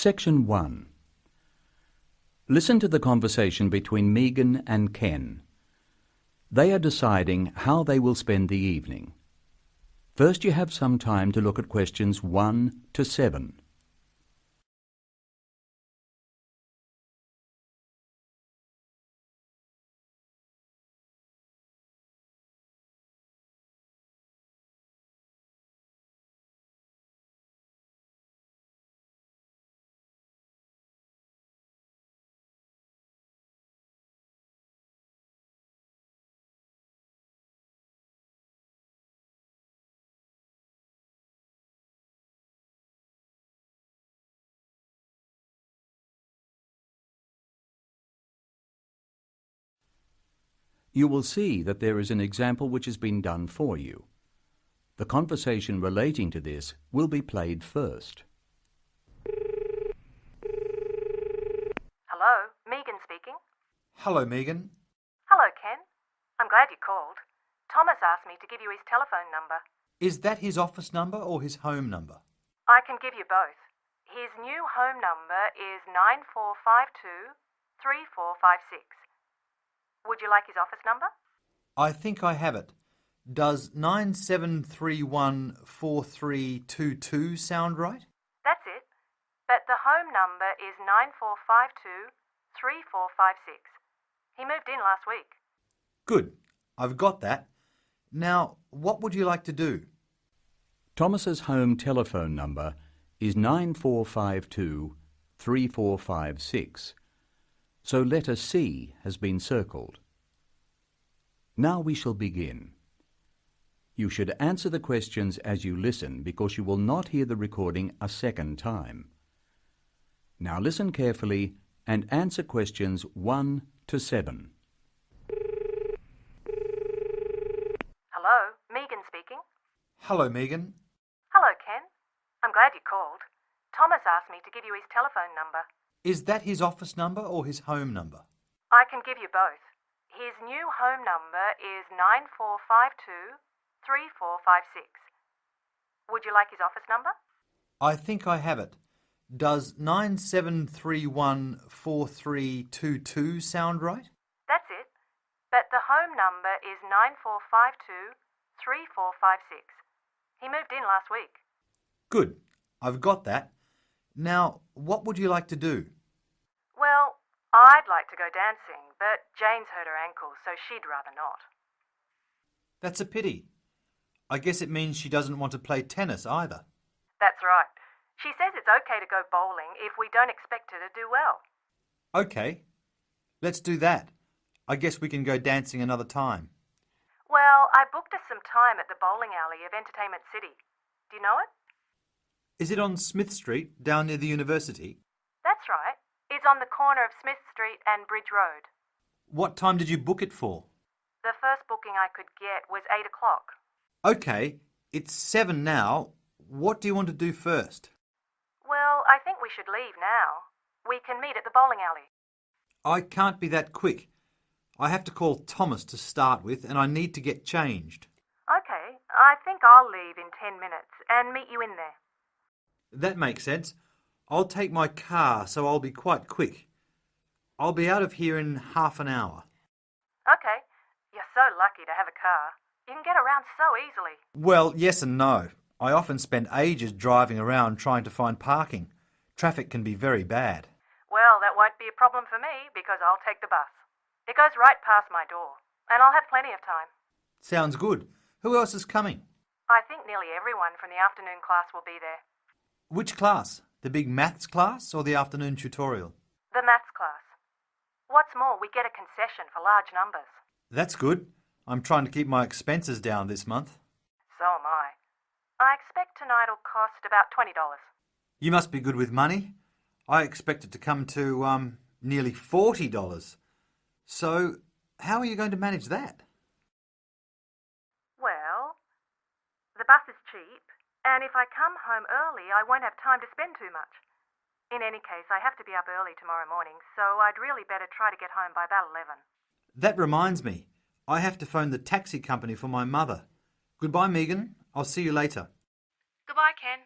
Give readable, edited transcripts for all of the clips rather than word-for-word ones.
Section 1. Listen to the conversation between Megan and Ken. They are deciding how they will spend the evening. First, you have some time to look at questions 1 to 7. You will see that there is an example which has been done for you. The conversation relating to this will be played first. Hello, Megan speaking. Hello, Megan. Hello, Ken. I'm glad you called. Thomas asked me to give you his telephone number. Is that his office number or his home number? I can give you both. His new home number is 9452 3456. Would you like his office number? I think I have it. Does 97314322 sound right? That's it. But the home number is 9452 3456. He moved in last week. Good. I've got that. Now, what would you like to do? Thomas's home telephone number is 9452 3456. So letter C has been circled. Now we shall begin. You should answer the questions as you listen because you will not hear the recording a second time. Now listen carefully and answer questions 1 to 7. Hello, Megan speaking. Hello, Megan. Hello, Ken. I'm glad you called. Thomas asked me to give you his telephone number. Is that his office number or his home number? I can give you both. His new home number is 9452 3456. Would you like his office number? I think I have it. Does 97314322 sound right? That's it. But the home number is 9452 3456. He moved in last week. Good. I've got that. Now, what would you like to do? Well, I'd like to go dancing, but Jane's hurt her ankle, so she'd rather not. That's a pity. I guess it means she doesn't want to play tennis either. That's right. She says it's okay to go bowling if we don't expect her to do well. Okay. Let's do that. I guess we can go dancing another time. Well, I booked us some time at the bowling alley of Entertainment City. Do you know it? Is it on Smith Street, down near the university? That's right. It's on the corner of Smith Street and Bridge Road. What time did you book it for? The first booking I could get was 8 o'clock. Okay, it's 7 now. What do you want to do first? Well, I think we should leave now. We can meet at the bowling alley. I can't be that quick. I have to call Thomas to start with, and I need to get changed. Okay, I think I'll leave in 10 minutes and meet you in there. That makes sense. I'll take my car, so I'll be quite quick. I'll be out of here in half an hour. Okay, you're so lucky to have a car. You can get around so easily. Well, yes and no. I often spend ages driving around trying to find parking. Traffic can be very bad. Well, that won't be a problem for me because I'll take the bus. It goes right past my door, and I'll have plenty of time. Sounds good. Who else is coming? I think nearly everyone from the afternoon class will be there. Which class? The big maths class or the afternoon tutorial? The maths class. What's more, we get a concession for large numbers. That's good. I'm trying to keep my expenses down this month. So am I. I expect tonight'll cost about $20. You must be good with money. I expect it to come to, nearly $40. So, how are you going to manage that? Well, the bus is cheap, and if I come home early, I won't have time to spend too much. In any case, I have to be up early tomorrow morning, so I'd really better try to get home by about 11. That reminds me. I have to phone the taxi company for my mother. Goodbye, Megan. I'll see you later. Goodbye, Ken.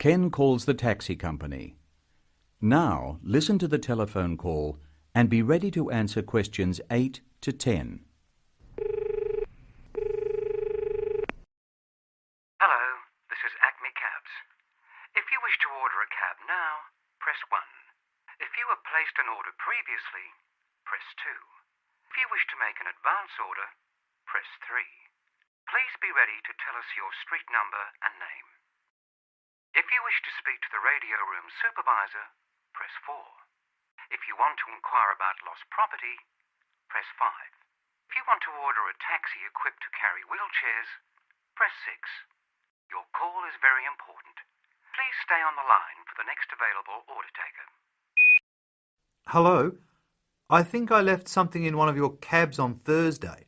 Ken calls the taxi company. Now listen to the telephone call and be ready to answer questions 8 to 10. Hello, this is Acme Cabs. If you wish to order a cab now, press 1. If you have placed an order previously, press 2. If you wish to make an advance order, press 3. Please be ready to tell us your street number and name. If you wish to speak to the radio room supervisor, press 4. If you want to inquire about lost property, press 5. If you want to order a taxi equipped to carry wheelchairs, press 6. Your call is very important. Please stay on the line for the next available order taker. Hello? I think I left something in one of your cabs on Thursday.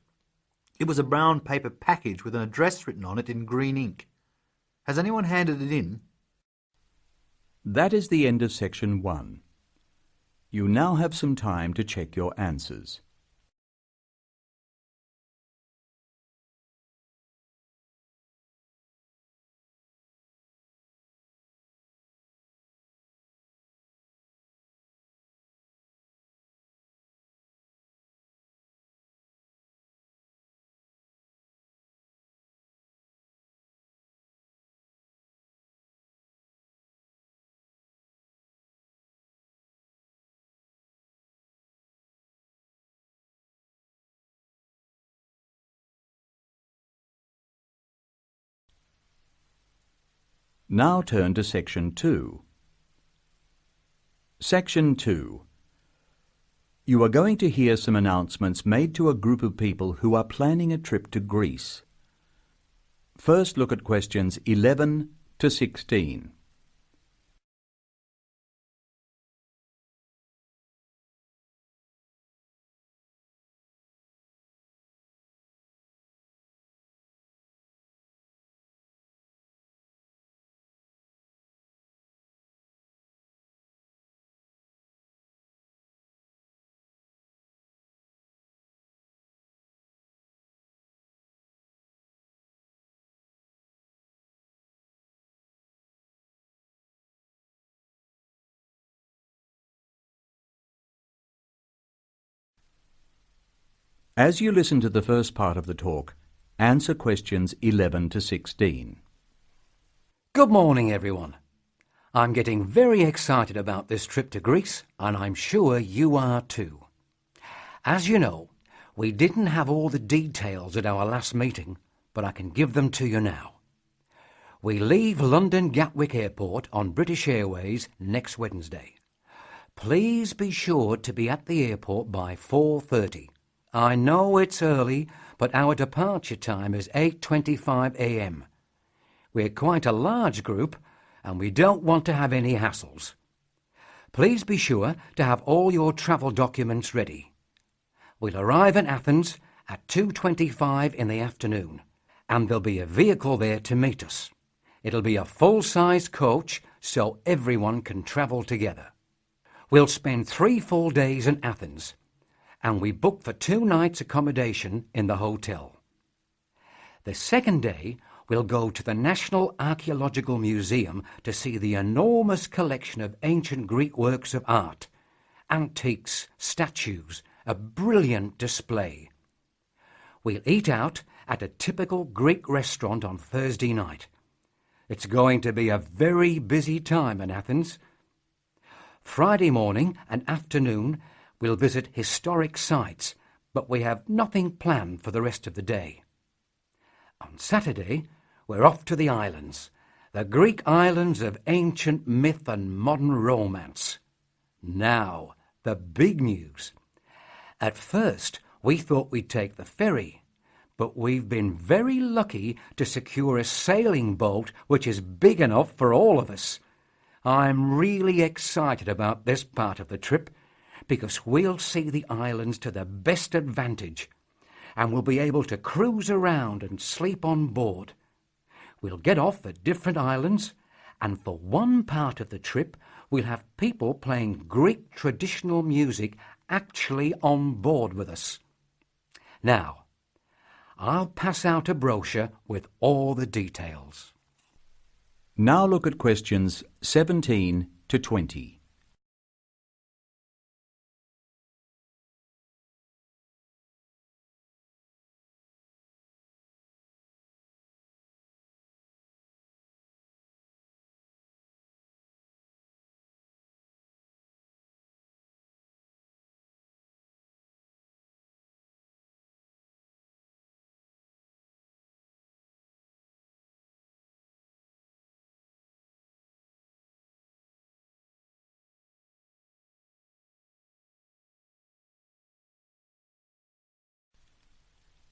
It was a brown paper package with an address written on it in green ink. Has anyone handed it in? That is the end of section 1. You now have some time to check your answers. Now turn to section 2. Section 2. You are going to hear some announcements made to a group of people who are planning a trip to Greece. First, look at questions 11 to 16. As you listen to the first part of the talk, answer questions 11 to 16. Good morning, everyone. I'm getting very excited about this trip to Greece, and I'm sure you are too. As you know, we didn't have all the details at our last meeting, but I can give them to you now. We leave London Gatwick Airport on British Airways next Wednesday. Please be sure to be at the airport by 4:30. I know it's early, but our departure time is 8:25 a.m. We're quite a large group, and we don't want to have any hassles. Please be sure to have all your travel documents ready. We'll arrive in Athens at 2:25 in the afternoon, and there'll be a vehicle there to meet us. It'll be a full-size coach, so everyone can travel together. We'll spend 3 full days in Athens, and we booked for 2 nights accommodation in the hotel. The second day, we'll go to the National Archaeological Museum to see the enormous collection of ancient Greek works of art, antiques, statues, a brilliant display. We'll eat out at a typical Greek restaurant on Thursday night. It's going to be a very busy time in Athens. Friday morning and afternoon, we'll visit historic sites, but we have nothing planned for the rest of the day. On Saturday, we're off to the islands, the Greek islands of ancient myth and modern romance. Now, the big news. At first, we thought we'd take the ferry, but we've been very lucky to secure a sailing boat which is big enough for all of us. I'm really excited about this part of the trip, because we'll see the islands to the best advantage, and we'll be able to cruise around and sleep on board. We'll get off at different islands, and for one part of the trip, we'll have people playing Greek traditional music actually on board with us. Now, I'll pass out a brochure with all the details. Now look at questions 17 to 20.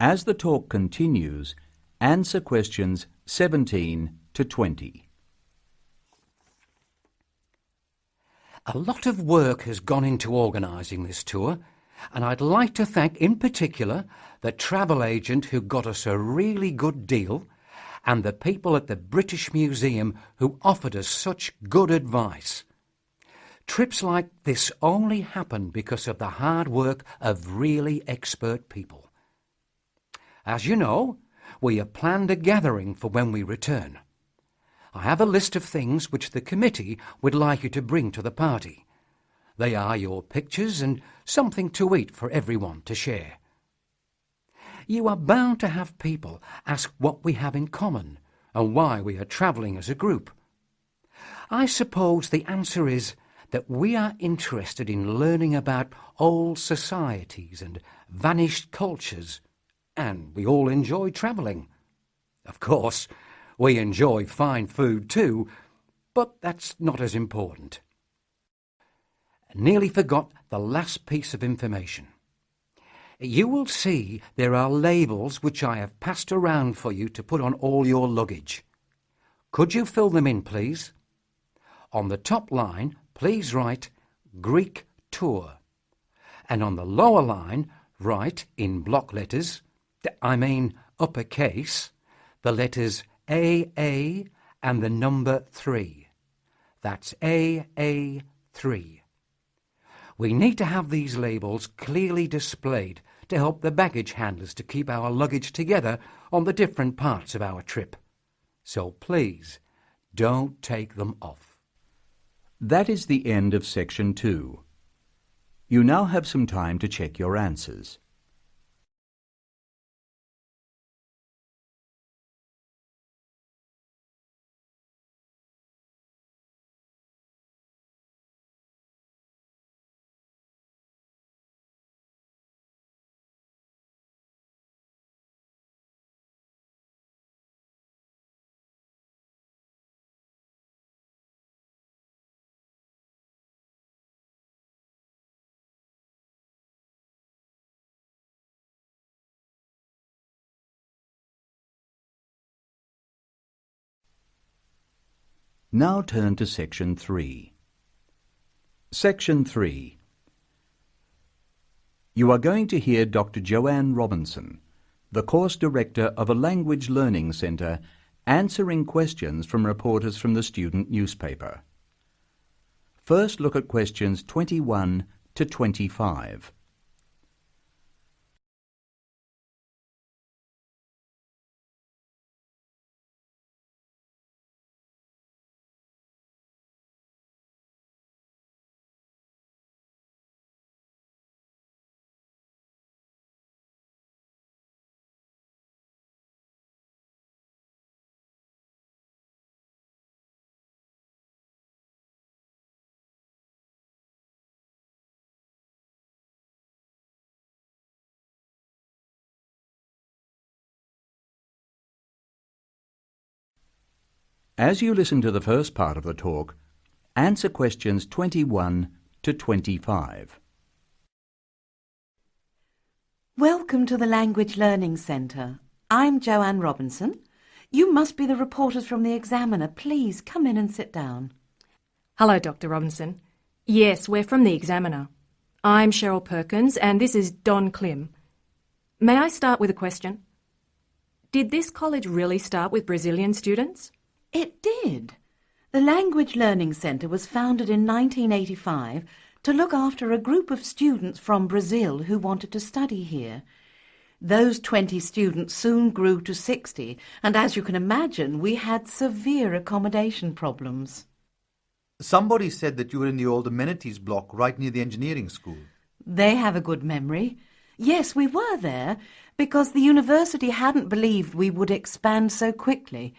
As the talk continues, answer questions 17 to 20. A lot of work has gone into organising this tour, and I'd like to thank in particular the travel agent who got us a really good deal and the people at the British Museum who offered us such good advice. Trips like this only happen because of the hard work of really expert people. As you know, we have planned a gathering for when we return. I have a list of things which the committee would like you to bring to the party. They are your pictures and something to eat for everyone to share. You are bound to have people ask what we have in common and why we are travelling as a group. I suppose the answer is that we are interested in learning about old societies and vanished cultures, and we all enjoy travelling. Of course, we enjoy fine food too, but that's not as important. Nearly forgot the last piece of information. You will see there are labels which I have passed around for you to put on all your luggage. Could you fill them in, please? On the top line, please write Greek Tour. And on the lower line, write in block letters, uppercase, the letters AA and the number 3. That's AA3. We need to have these labels clearly displayed to help the baggage handlers to keep our luggage together on the different parts of our trip. So please, don't take them off. That is the end of section 2. You now have some time to check your answers. Now turn to section 3. Section 3. You are going to hear Dr. Joanne Robinson, the course director of a language learning centre, answering questions from reporters from the student newspaper. First look at questions 21 to 25. As you listen to the first part of the talk, answer questions 21 to 25. Welcome to the Language Learning Centre. I'm Joanne Robinson. You must be the reporters from the Examiner. Please come in and sit down. Hello, Dr. Robinson. Yes, we're from the Examiner. I'm Cheryl Perkins and this is Don Klim. May I start with a question? Did this college really start with Brazilian students? It did. The Language Learning Centre was founded in 1985 to look after a group of students from Brazil who wanted to study here. Those 20 students soon grew to 60, and as you can imagine, we had severe accommodation problems. Somebody said that you were in the old amenities block right near the engineering school. They have a good memory. Yes, we were there, because the university hadn't believed we would expand so quickly.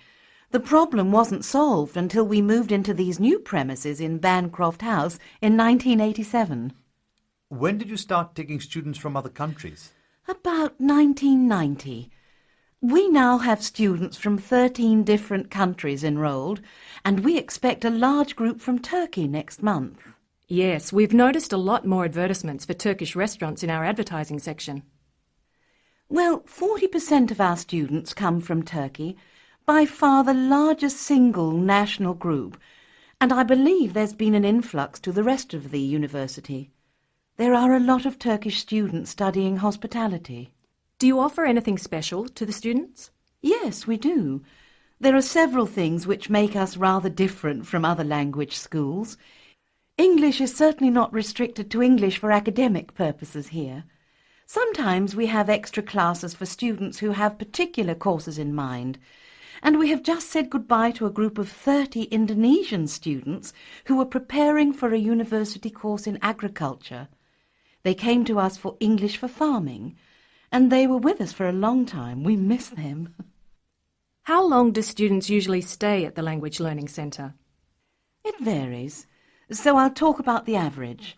The problem wasn't solved until we moved into these new premises in Bancroft House in 1987. When did you start taking students from other countries? About 1990. We now have students from 13 different countries enrolled, and we expect a large group from Turkey next month. Yes, we've noticed a lot more advertisements for Turkish restaurants in our advertising section. Well, 40% of our students come from Turkey, by far the largest single national group, and I believe there's been an influx to the rest of the university. There are a lot of Turkish students studying hospitality. Do you offer anything special to the students? Yes, we do. There are several things which make us rather different from other language schools. English is certainly not restricted to English for academic purposes here. Sometimes we have extra classes for students who have particular courses in mind, and we have just said goodbye to a group of 30 Indonesian students who were preparing for a university course in agriculture. They came to us for English for farming, and they were with us for a long time. We miss them. How long do students usually stay at the Language Learning Centre? It varies, so I'll talk about the average.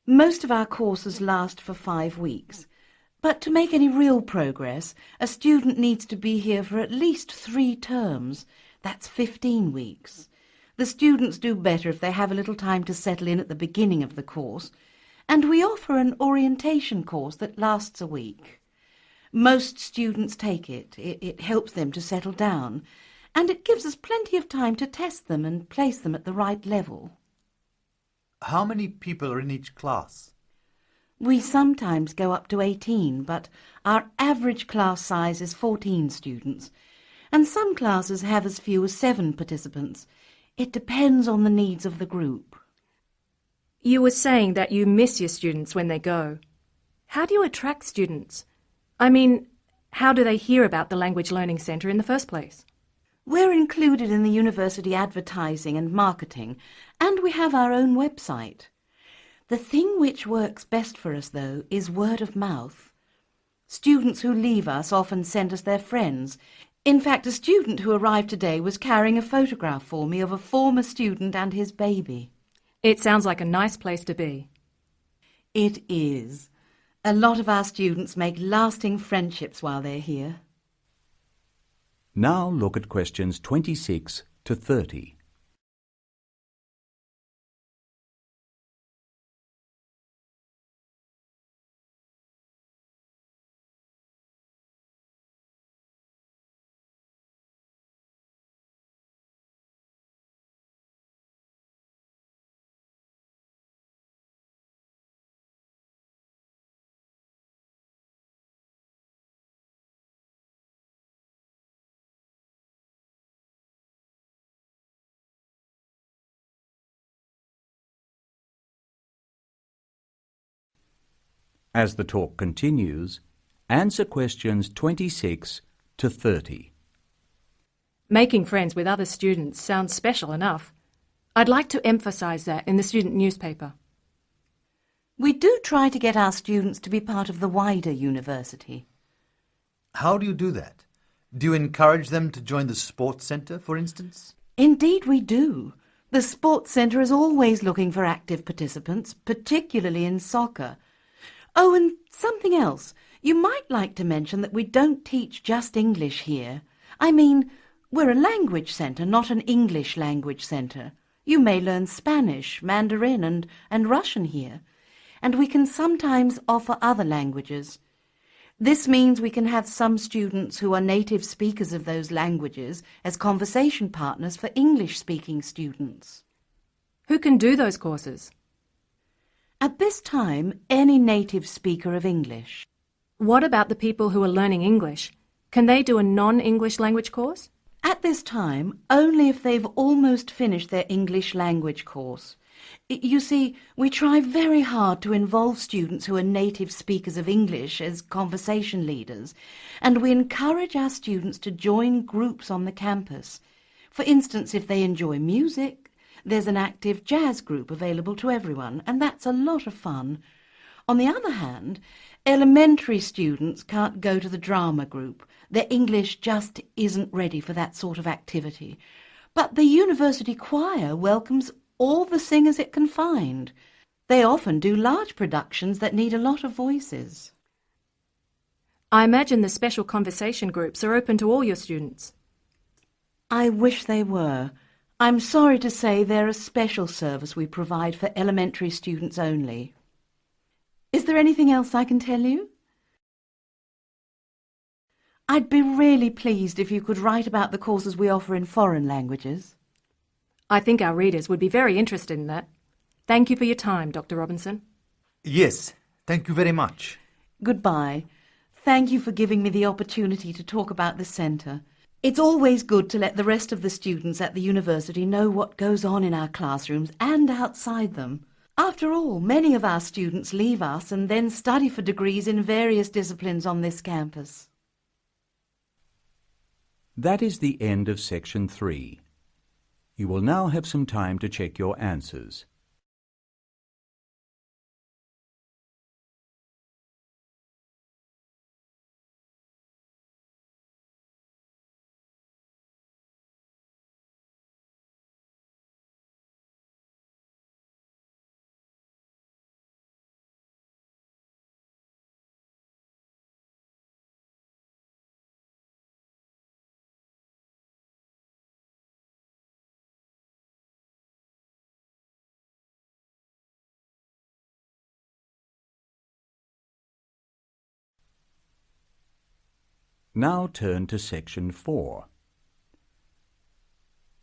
Most of our courses last for 5 weeks, but to make any real progress, a student needs to be here for at least 3 terms. That's 15 weeks. The students do better if they have a little time to settle in at the beginning of the course, and we offer an orientation course that lasts a week. Most students take it. It helps them to settle down, and it gives us plenty of time to test them and place them at the right level. How many people are in each class? We sometimes go up to 18, but our average class size is 14 students, and some classes have as few as 7 participants. It depends on the needs of the group. You were saying that you miss your students when they go. How do you attract students? I mean, how do they hear about the Language Learning Centre in the first place? We're included in the university advertising and marketing, and we have our own website. The thing which works best for us, though, is word of mouth. Students who leave us often send us their friends. In fact, a student who arrived today was carrying a photograph for me of a former student and his baby. It sounds like a nice place to be. It is. A lot of our students make lasting friendships while they're here. Now look at questions 26 to 30. As the talk continues, answer questions 26 to 30. Making friends with other students sounds special enough. I'd like to emphasise that in the student newspaper. We do try to get our students to be part of the wider university. How do you do that? Do you encourage them to join the sports centre, for instance? Indeed we do. The sports centre is always looking for active participants, particularly in soccer. Oh, and something else. You might like to mention that we don't teach just English here. I mean, we're a language centre, not an English language centre. You may learn Spanish, Mandarin and Russian here. And we can sometimes offer other languages. This means we can have some students who are native speakers of those languages as conversation partners for English-speaking students. Who can do those courses? At this time, any native speaker of English. What about the people who are learning English? Can they do a non-English language course? At this time, only if they've almost finished their English language course. You see, we try very hard to involve students who are native speakers of English as conversation leaders, and we encourage our students to join groups on the campus. For instance, if they enjoy music, there's an active jazz group available to everyone, and that's a lot of fun. On the other hand, elementary students can't go to the drama group. Their English just isn't ready for that sort of activity. But the university choir welcomes all the singers it can find. They often do large productions that need a lot of voices. I imagine the special conversation groups are open to all your students. I wish they were. I'm sorry to say they're a special service we provide for elementary students only. Is there anything else I can tell you? I'd be really pleased if you could write about the courses we offer in foreign languages. I think our readers would be very interested in that. Thank you for your time, Dr. Robinson. Yes, thank you very much. Goodbye. Thank you for giving me the opportunity to talk about the centre. It's always good to let the rest of the students at the university know what goes on in our classrooms and outside them. After all, many of our students leave us and then study for degrees in various disciplines on this campus. That is the end of section 3. You will now have some time to check your answers. Now turn to section 4.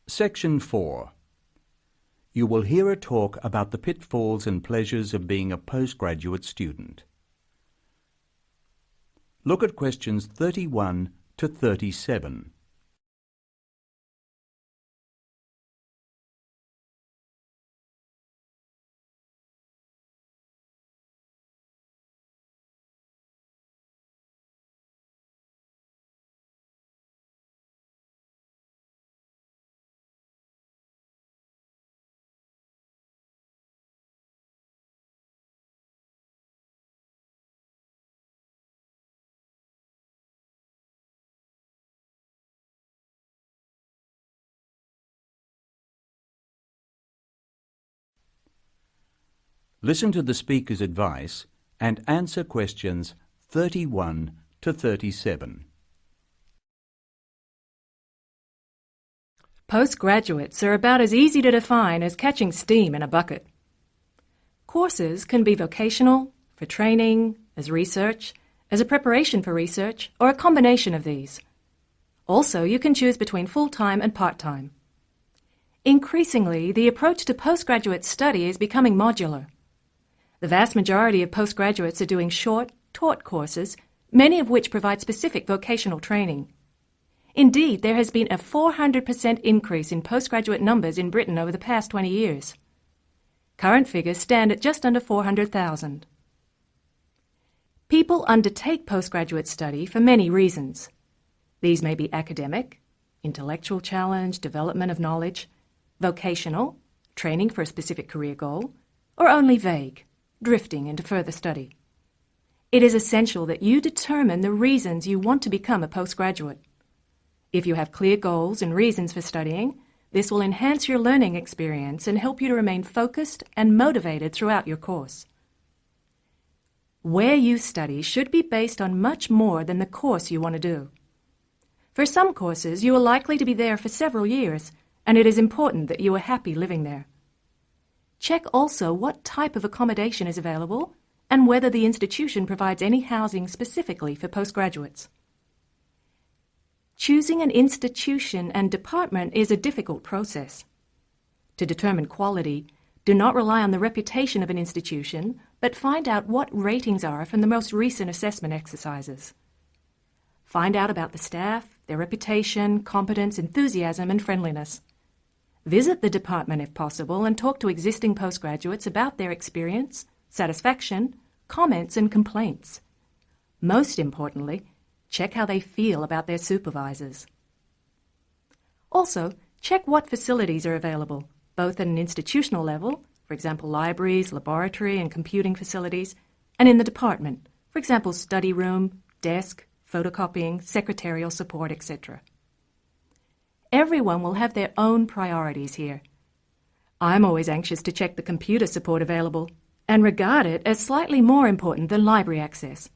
Section 4. You will hear a talk about the pitfalls and pleasures of being a postgraduate student. Look at questions 31 to 37. Listen to the speaker's advice and answer questions 31 to 37. Postgraduates are about as easy to define as catching steam in a bucket. Courses can be vocational, for training, as research, as a preparation for research, or a combination of these. Also, you can choose between full-time and part-time. Increasingly, the approach to postgraduate study is becoming modular. The vast majority of postgraduates are doing short, taught courses, many of which provide specific vocational training. Indeed, there has been a 400% increase in postgraduate numbers in Britain over the past 20 years. Current figures stand at just under 400,000. People undertake postgraduate study for many reasons. These may be academic, intellectual challenge, development of knowledge, vocational, training for a specific career goal, or only vague, drifting into further study. It is essential that you determine the reasons you want to become a postgraduate. If you have clear goals and reasons for studying, this will enhance your learning experience and help you to remain focused and motivated throughout your course. Where you study should be based on much more than the course you want to do. For some courses, you are likely to be there for several years, and it is important that you are happy living there. Check also what type of accommodation is available and whether the institution provides any housing specifically for postgraduates. Choosing an institution and department is a difficult process. To determine quality, do not rely on the reputation of an institution, but find out what ratings are from the most recent assessment exercises. Find out about the staff, their reputation, competence, enthusiasm, and friendliness. Visit the department if possible and talk to existing postgraduates about their experience, satisfaction, comments and complaints. Most importantly, check how they feel about their supervisors. Also, check what facilities are available, both at an institutional level, for example libraries, laboratory and computing facilities, and in the department, for example study room, desk, photocopying, secretarial support, etc. Everyone will have their own priorities here. I'm always anxious to check the computer support available and regard it as slightly more important than library access.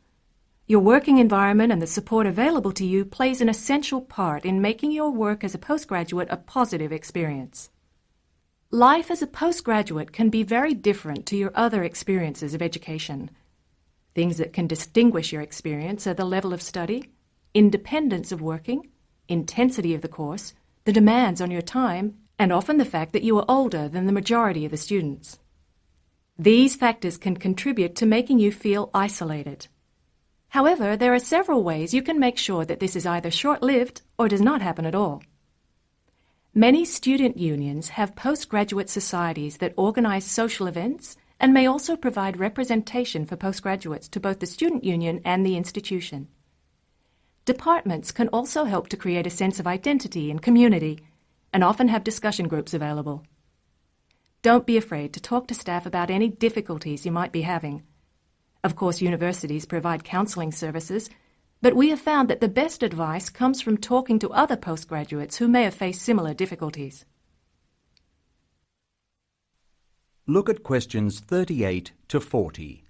Your working environment and the support available to you plays an essential part in making your work as a postgraduate a positive experience. Life as a postgraduate can be very different to your other experiences of education. Things that can distinguish your experience are the level of study, independence of working, intensity of the course, the demands on your time, and often the fact that you are older than the majority of the students. These factors can contribute to making you feel isolated. However, there are several ways you can make sure that this is either short-lived or does not happen at all. Many student unions have postgraduate societies that organize social events and may also provide representation for postgraduates to both the student union and the institution. Departments can also help to create a sense of identity and community, and often have discussion groups available. Don't be afraid to talk to staff about any difficulties you might be having. Of course, universities provide counselling services, but we have found that the best advice comes from talking to other postgraduates who may have faced similar difficulties. Look at questions 38 to 40.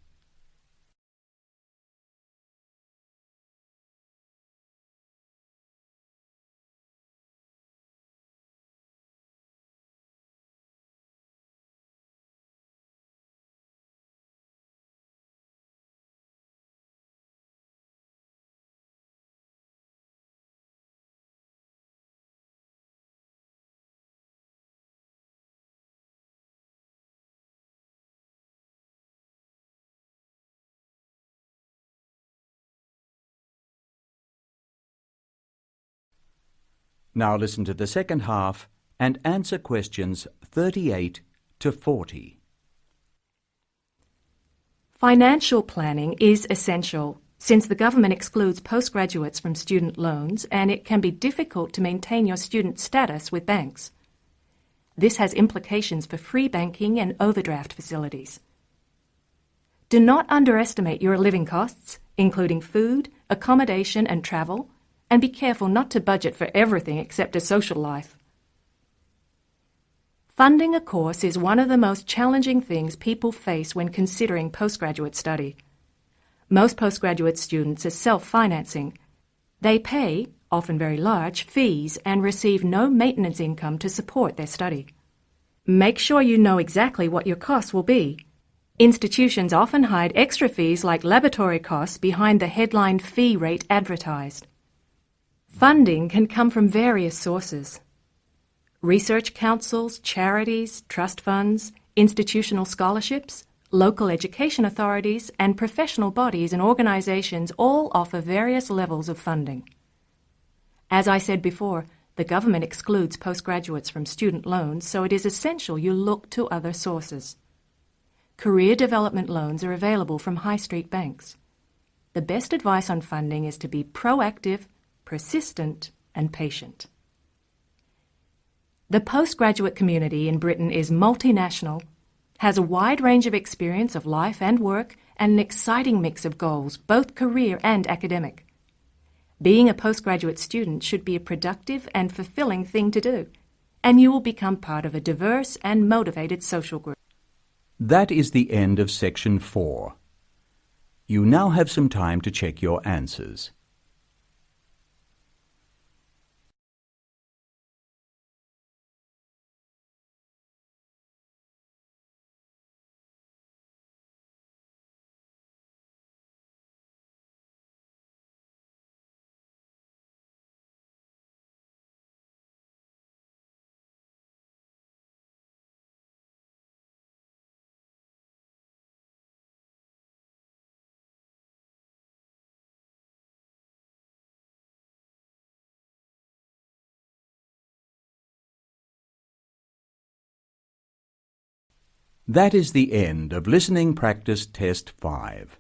Now listen to the second half and answer questions 38 to 40. Financial planning is essential since the government excludes postgraduates from student loans and it can be difficult to maintain your student status with banks. This has implications for free banking and overdraft facilities. Do not underestimate your living costs, including food, accommodation and travel, and be careful not to budget for everything except a social life. Funding a course is one of the most challenging things people face when considering postgraduate study. Most postgraduate students are self-financing. They pay, often very large, fees and receive no maintenance income to support their study. Make sure you know exactly what your costs will be. Institutions often hide extra fees like laboratory costs behind the headline fee rate advertised. Funding can come from various sources. Research councils, charities, trust funds, institutional scholarships, local education authorities, and professional bodies and organizations all offer various levels of funding. As I said before, the government excludes postgraduates from student loans, so it is essential you look to other sources. Career development loans are available from high street banks. The best advice on funding is to be proactive, persistent, and patient. The postgraduate community in Britain is multinational, has a wide range of experience of life and work, and an exciting mix of goals, both career and academic. Being a postgraduate student should be a productive and fulfilling thing to do, and you will become part of a diverse and motivated social group. That is the end of section 4. You now have some time to check your answers. That is the end of Listening Practice Test 5.